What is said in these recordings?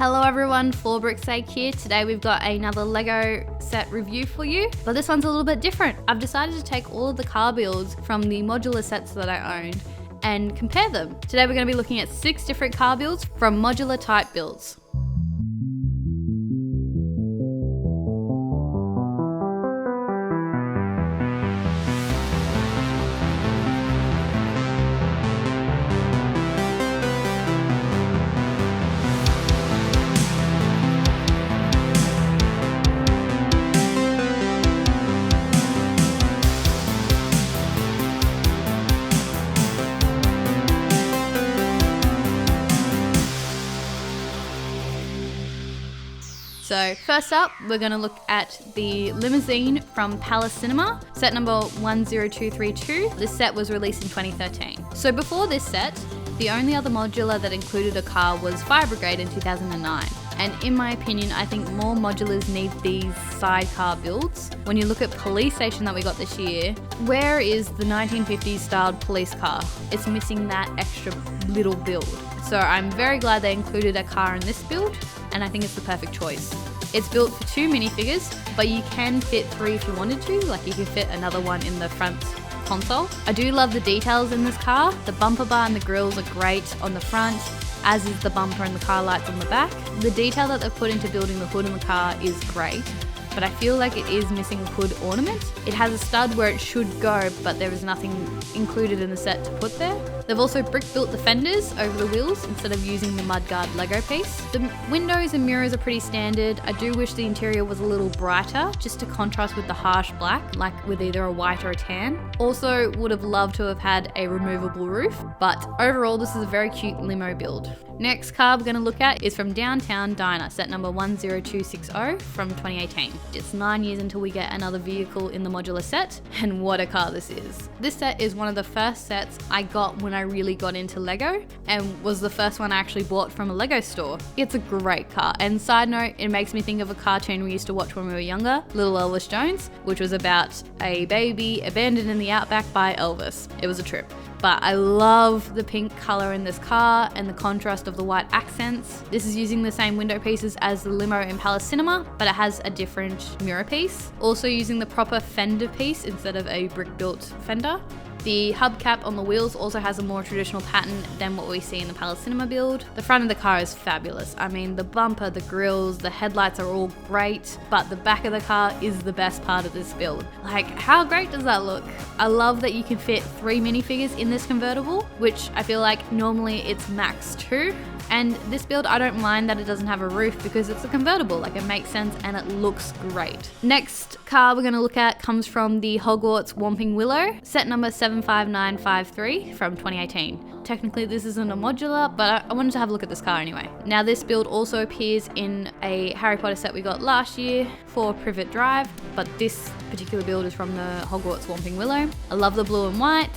Hello everyone, 4Bricksake here. Today we've got another Lego set review for you, but this one's a little bit different. I've decided to take all of the car builds from the modular sets that I owned and compare them. Today we're going to be looking at 6 different car builds from modular type builds. So first up, we're going to look at the limousine from Palace Cinema, set number 10232. This set was released in 2013. So before this set, the only other modular that included a car was Fire Brigade in 2009. And in my opinion, I think more modulars need these sidecar builds. When you look at Police Station that we got this year, where is the 1950s styled police car? It's missing that extra little build. So I'm very glad they included a car in this build, and I think it's the perfect choice. It's built for 2 minifigures, but you can fit 3 if you wanted to, like you can fit another one in the front console. I do love the details in this car. The bumper bar and the grills are great on the front, as is the bumper and the car lights on the back. The detail that they've put into building the hood in the car is great, but I feel like it is missing a hood ornament. It has a stud where it should go, but there is nothing included in the set to put there. They've also brick built the fenders over the wheels instead of using the mudguard Lego piece. The windows and mirrors are pretty standard. I do wish the interior was a little brighter, just to contrast with the harsh black, like with either a white or a tan. Also would have loved to have had a removable roof, but overall this is a very cute limo build. Next car we're going to look at is from Downtown Diner, set number 10260 from 2018. It's 9 years until we get another vehicle in the modular set, and what a car this is. This set is one of the first sets I got when I really got into Lego, and was the first one I actually bought from a Lego store. It's a great car, and side note, it makes me think of a cartoon we used to watch when we were younger, Little Elvis Jones, which was about a baby abandoned in the outback by Elvis. It was a trip. But I love the pink color in this car and the contrast of the white accents. This is using the same window pieces as the limo in Palace Cinema, but it has a different mirror piece. Also using the proper fender piece instead of a brick-built fender. The hubcap on the wheels also has a more traditional pattern than what we see in the Palace Cinema build. The front of the car is fabulous. I mean, the bumper, the grills, the headlights are all great, but the back of the car is the best part of this build. Like, how great does that look? I love that you can fit 3 minifigures in this convertible, which I feel like normally it's max 2. And this build, I don't mind that it doesn't have a roof because it's a convertible, like it makes sense and it looks great. Next car we're going to look at comes from the Hogwarts Whomping Willow, set number 75953 from 2018. Technically this isn't a modular, but I wanted to have a look at this car anyway. Now this build also appears in a Harry Potter set we got last year for Privet Drive, but this particular build is from the Hogwarts Whomping Willow. I love the blue and white.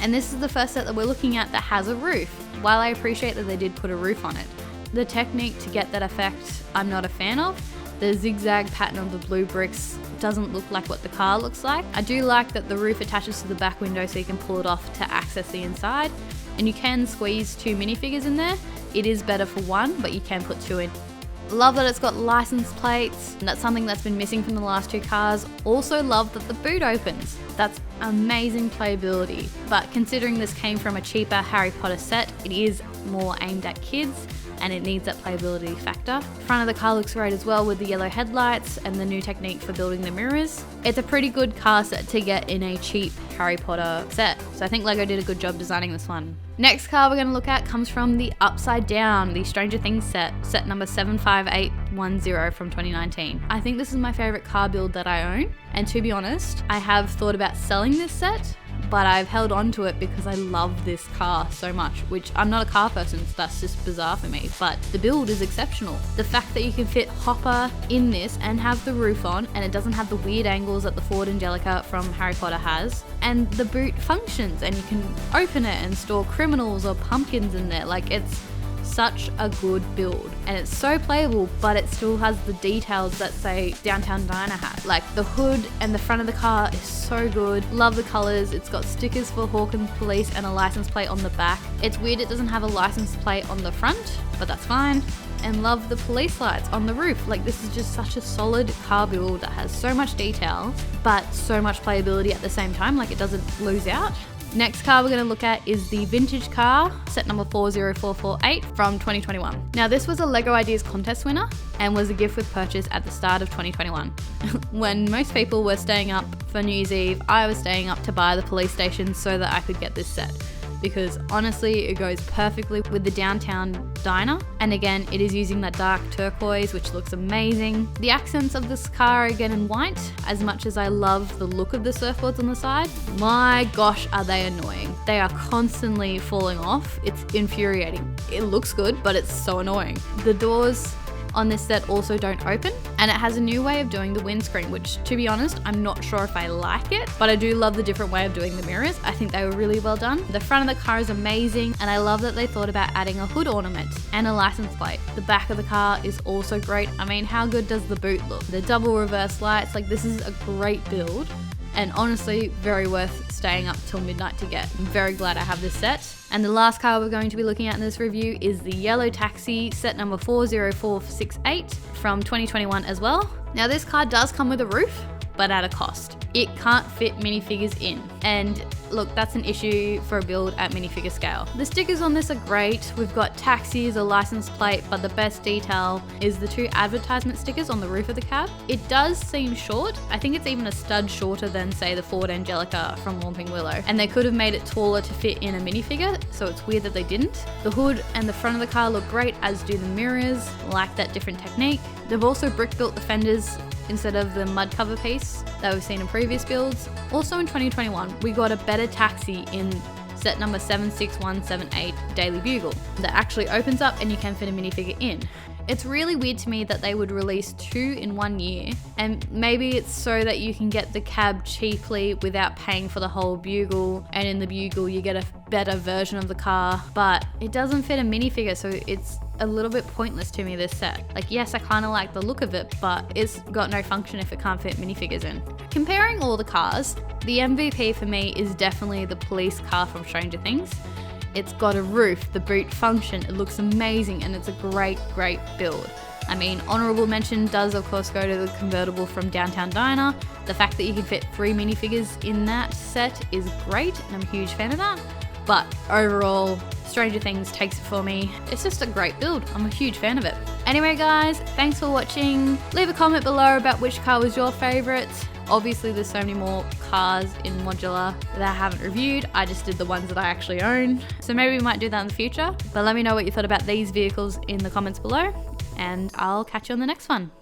And this is the first set that we're looking at that has a roof. While I appreciate that they did put a roof on it, the technique to get that effect I'm not a fan of. The zigzag pattern of the blue bricks doesn't look like what the car looks like. I do like that the roof attaches to the back window so you can pull it off to access the inside. And you can squeeze 2 minifigures in there. It is better for 1, but you can put 2 in. Love that it's got license plates. That's something that's been missing from the last 2 cars. Also love that the boot opens. That's amazing playability. But considering this came from a cheaper Harry Potter set, it is more aimed at kids and it needs that playability factor. The front of the car looks great as well with the yellow headlights and the new technique for building the mirrors. It's a pretty good car set to get in a cheap Harry Potter set. So I think Lego did a good job designing this one. Next car we're going to look at comes from the Upside Down, the Stranger Things set, set number 75810 from 2019. I think this is my favorite car build that I own, and to be honest, I have thought about selling this set, but I've held on to it because I love this car so much, which I'm not a car person, so that's just bizarre for me, but the build is exceptional. The fact that you can fit Hopper in this and have the roof on, and it doesn't have the weird angles that the Ford Angelica from Harry Potter has, and the boot functions, and you can open it and store criminals or pumpkins in there. Like, it's such a good build, and it's so playable, but it still has the details that say Downtown Diner had. Like the hood and the front of the car is so good. Love the colors. It's got stickers for Hawkins Police and a license plate on the back. It's weird it doesn't have a license plate on the front, but that's fine. and love the police lights on the roof. Like, this is just such a solid car build that has so much detail, but so much playability at the same time. Like, it doesn't lose out. Next car we're going to look at is the vintage car, set number 40448 from 2021. Now, this was a LEGO Ideas contest winner and was a gift with purchase at the start of 2021. When most people were staying up for New Year's Eve, I was staying up to buy the police station so that I could get this set, because honestly it goes perfectly with the downtown diner, and again it is using that dark turquoise, which looks amazing. The accents of this car are again in white. As much as I love the look of the surfboards on the side, my gosh are they annoying. They are constantly falling off. It's infuriating. It looks good, but it's so annoying. The doors on this set also don't open, and it has a new way of doing the windscreen, which, to be honest, I'm not sure if I like it, but I do love the different way of doing the mirrors. I think they were really well done. The front of the car is amazing, and I love that they thought about adding a hood ornament and a license plate. The back of the car is also great. I mean, how good does the boot look? The double reverse lights, like, this is a great build, and honestly very worth staying up till midnight to get. I'm very glad I have this set. And the last car we're going to be looking at in this review is the yellow taxi, set number 40468 from 2021 as well. Now, this car does come with a roof, but at a cost. It can't fit minifigures in, and look, that's an issue for a build at minifigure scale. The stickers on this are great. We've got taxis, a license plate, but the best detail is the 2 advertisement stickers on the roof of the cab. It does seem short. I think it's even a stud shorter than, say, the Ford Angelica from Whomping Willow, and they could have made it taller to fit in a minifigure, so it's weird that they didn't. The hood and the front of the car look great, as do the mirrors. Like that different technique. They've also brick built the fenders instead of the mud cover piece that we've seen in previous builds. Also in 2021, we got a better taxi in set number 76178 Daily Bugle that actually opens up and you can fit a minifigure in. It's really weird to me that they would release 2 in 1 year, and maybe it's so that you can get the cab cheaply without paying for the whole Bugle, and in the Bugle you get a better version of the car, but it doesn't fit a minifigure, so it's a little bit pointless to me, this set. Like, yes, I kind of like the look of it, but it's got no function if it can't fit minifigures in. Comparing all the cars, the MVP for me is definitely the police car from Stranger Things. It's got a roof, the boot function, it looks amazing, and it's a great build. I mean, honorable mention does of course go to the convertible from Downtown Diner. The fact that you can fit 3 minifigures in that set is great, and I'm a huge fan of that. But overall, Stranger Things takes it for me. It's just a great build. I'm a huge fan of it. Anyway guys, thanks for watching. Leave a comment below about which car was your favorite. Obviously there's so many more cars in Modular that I haven't reviewed. I just did the ones that I actually own. So maybe we might do that in the future. But let me know what you thought about these vehicles in the comments below, and I'll catch you on the next one.